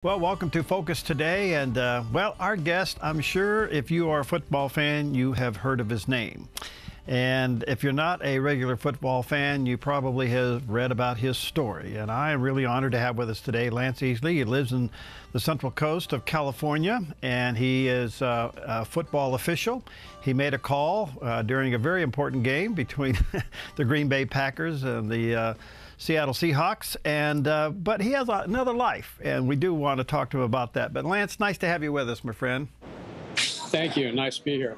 Well, welcome to Focus today. And, well, our guest, I'm sure if you are a football fan, you have heard of his name. And if you're not a regular football fan, you probably have read about his story. And I am really honored to have with us today Lance Easley. He lives in the Central Coast of California, and he is a football official. He made a call during a very important game between the Green Bay Packers and the Seattle Seahawks, and but he has another life, and we do want to talk to him about that. But Lance, nice to have you with us, my friend. Thank you. Nice to be here.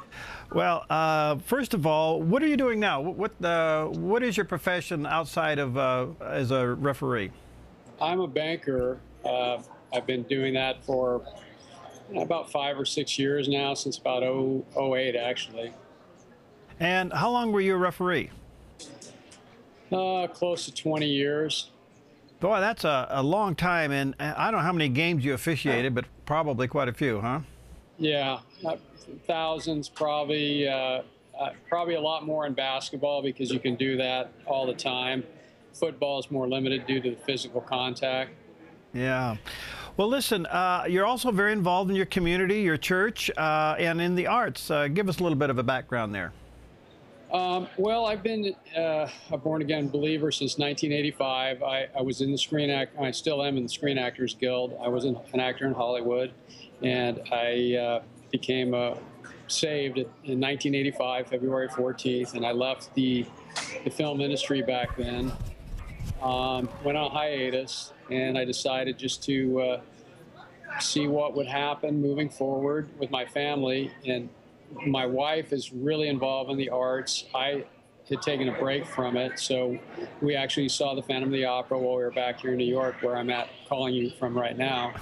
Well, first of all, what are you doing now? What is your profession outside of as a referee? I'm a banker. I've been doing that for about 5 or 6 years now, since about '08, actually. And how long were you a referee? Close to 20 years. Boy, that's a long time, and I don't know how many games you officiated, but probably quite a few, huh? Yeah, thousands, probably. Probably a lot more in basketball because you can do that all the time. Football is more limited due to the physical contact. Yeah. Well, listen, you're also very involved in your community, your church, and in the arts. Give us a little bit of a background there. Well, I've been a born-again believer since 1985. I was in the Screen Act. I still am in the Screen Actors Guild. I was an actor in Hollywood, and I became saved in 1985, February 14th, and I left the film industry back then. Went on hiatus, and I decided just to see what would happen moving forward with my family. And my wife is really involved in the arts. I had taken a break from it, so we actually saw the Phantom of the Opera while we were back here in New York, where I'm calling you from right now.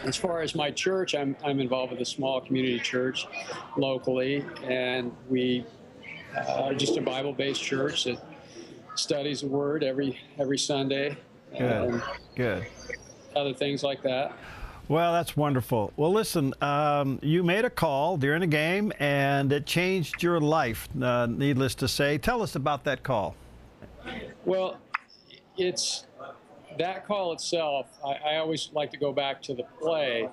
As far as my church, I'm involved with a small community church locally, and we are just a Bible-based church that studies the Word every Sunday. Good. Good. Other things like that. Well, that's wonderful. Well, listen, you made a call during a game, and it changed your life, needless to say. Tell us about that call. Well, it's that call itself. I always like to go back to the play,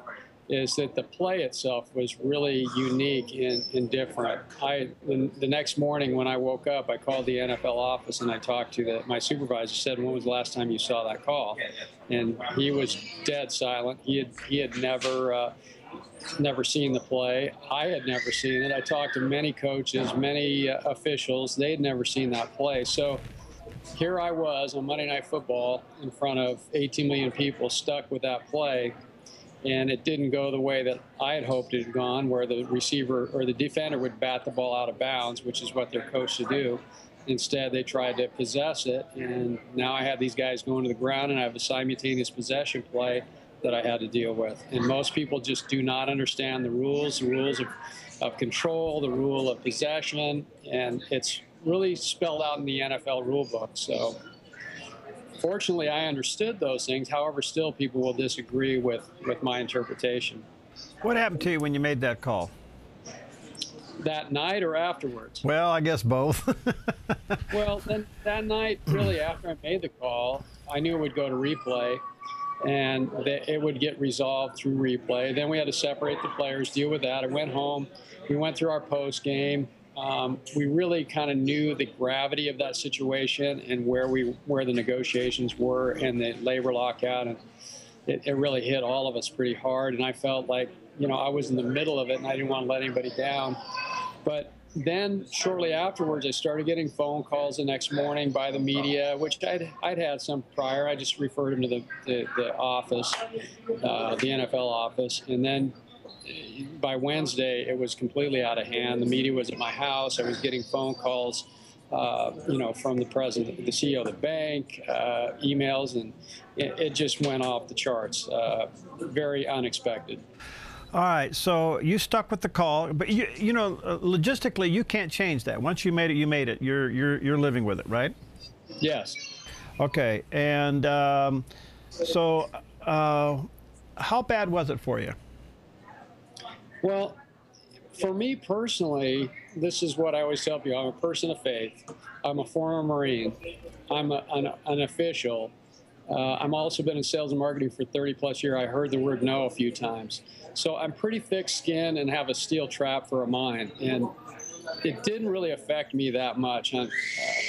is that the play itself was really unique and different. The next morning when I woke up, I called the NFL office and I talked to my supervisor. Said, "When was the last time you saw that call?" And he was dead silent. He had never seen the play. I had never seen it. I talked to many coaches, many officials. They had never seen that play. So here I was on Monday Night Football in front of 18 million people, stuck with that play. And it didn't go the way that I had hoped it had gone, where the receiver or the defender would bat the ball out of bounds, which is what they're coached to do. Instead, they tried to possess it, and now I had these guys going to the ground, and I have a simultaneous possession play that I had to deal with. And most people just do not understand the rules of control, the rule of possession, and it's really spelled out in the NFL rule book. So fortunately, I understood those things. However, still people will disagree with my interpretation. What happened to you when you made that call? That night or afterwards? Well, I guess both. Well, then that night, really, after I made the call, I knew it would go to replay, and that it would get resolved through replay. Then we had to separate the players, deal with that. I went home. We went through our post game. We really kind of knew the gravity of that situation and where the negotiations were and the labor lockout, and it really hit all of us pretty hard. And I felt like, I was in the middle of it, and I didn't want to let anybody down. But then shortly afterwards, I started getting phone calls the next morning by the media, which I'd had some prior. I just referred them to the office, the NFL office, and then by Wednesday, it was completely out of hand. The media was at my house. I was getting phone calls, from the president, the CEO of the bank, emails, and it just went off the charts. Very unexpected. All right, so you stuck with the call, but logistically, you can't change that. Once you made it, you made it. You're living with it, right? Yes. Okay, and so how bad was it for you? Well, for me personally, this is what I always tell people. I'm a person of faith. I'm a former Marine. I'm an official. I'm also been in sales and marketing for 30+ years. I heard the word no a few times. So I'm pretty thick-skinned and have a steel trap for a mind. And it didn't really affect me that much,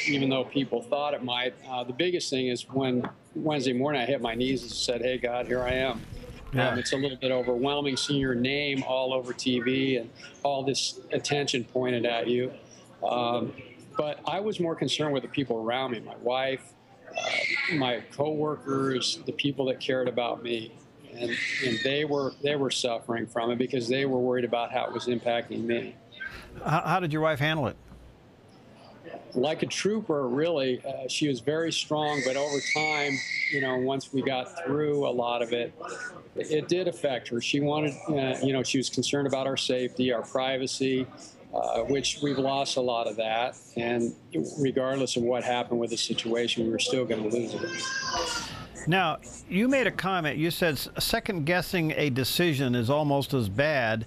even though people thought it might. The biggest thing is when Wednesday morning I hit my knees and said, hey, God, here I am. Yeah. It's a little bit overwhelming seeing your name all over TV and all this attention pointed at you. But I was more concerned with the people around me, my wife, my coworkers, the people that cared about me. And they were suffering from it because they were worried about how it was impacting me. How did your wife handle it? Like a trooper, really. She was very strong, but over time, you know, once we got through a lot of it, it did affect her. She wanted, you know, she was concerned about our safety, our privacy, which we've lost a lot of that. And regardless of what happened with the situation, we were still going to lose it. Now, you made a comment. You said second-guessing a decision is almost as bad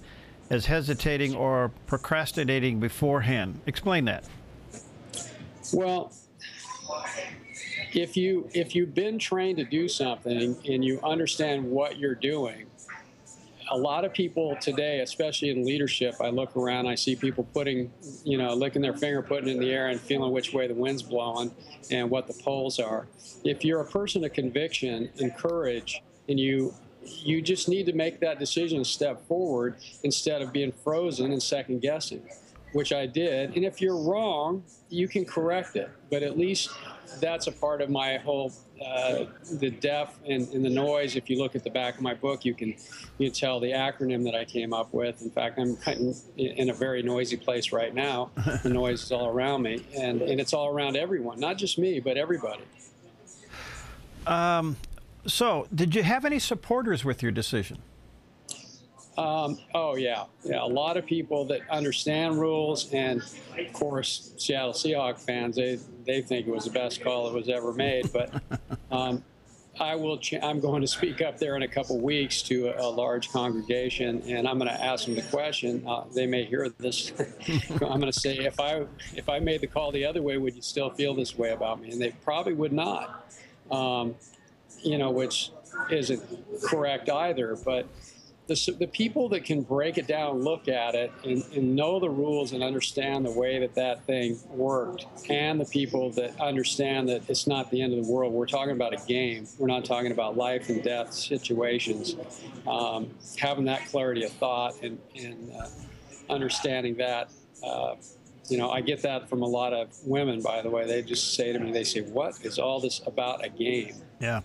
as hesitating or procrastinating beforehand. Explain that. Well, if you've been trained to do something and you understand what you're doing, a lot of people today, especially in leadership, I look around, I see people putting, you know, licking their finger, putting it in the air and feeling which way the wind's blowing and what the poles are. If you're a person of conviction and courage and you just need to make that decision, step forward instead of being frozen and second guessing, which I did. And if you're wrong, you can correct it. But at least that's a part of my whole, the deaf and the noise. If you look at the back of my book, you can tell the acronym that I came up with. In fact, I'm in a very noisy place right now. The noise is all around me. And it's all around everyone, not just me, but everybody. So, did you have any supporters with your decision? Oh, yeah. A lot of people that understand rules, and of course, Seattle Seahawks fans, they think it was the best call that was ever made. But I'm going to speak up there in a couple weeks to a large congregation, and I'm going to ask them the question. They may hear this. I'm going to say, if I made the call the other way, would you still feel this way about me? And they probably would not. You know, which isn't correct either. But the people that can break it down, look at it, and know the rules and understand the way that thing worked, and the people that understand that it's not the end of the world. We're talking about a game. We're not talking about life and death situations. Having that clarity of thought and understanding that, you know, I get that from a lot of women, by the way. They just say to me, they say, what is all this about a game? Yeah.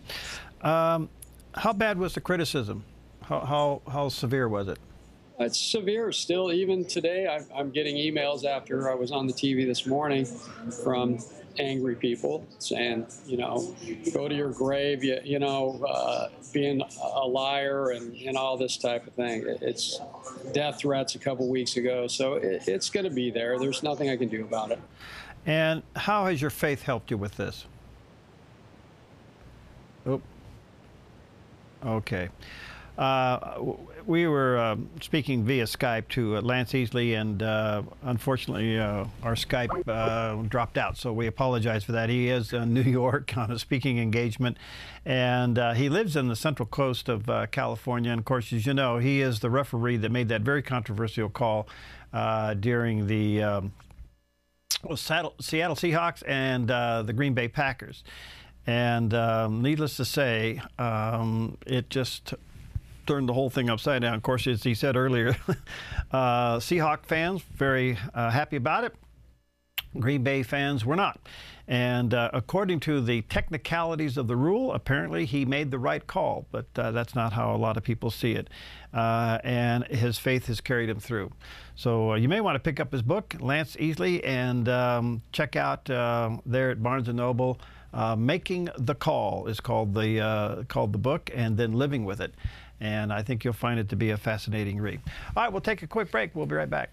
How bad was the criticism? How severe was it? It's severe still. Even today, I'm getting emails after I was on the TV this morning from angry people saying, you know, go to your grave, you know, being a liar and all this type of thing. It's death threats a couple weeks ago. So it's going to be there. There's nothing I can do about it. And how has your faith helped you with this? Oh. Okay. We were speaking via Skype to Lance Easley, and unfortunately our Skype dropped out, so we apologize for that. He is in New York on a speaking engagement, and he lives in the central coast of California. And of course, as you know, he is the referee that made that very controversial call during the Seattle Seahawks and the Green Bay Packers. And needless to say, it just turned the whole thing upside down. Of course, as he said earlier, Seahawk fans very happy about it. Green Bay fans were not. And according to the technicalities of the rule, apparently he made the right call, but that's not how a lot of people see it. And his faith has carried him through. So you may want to pick up his book, Lance Easley, and check out there at Barnes & Noble. Making the Call is called the book, and then Living with It. And I think you'll find it to be a fascinating read. All right, we'll take a quick break. We'll be right back.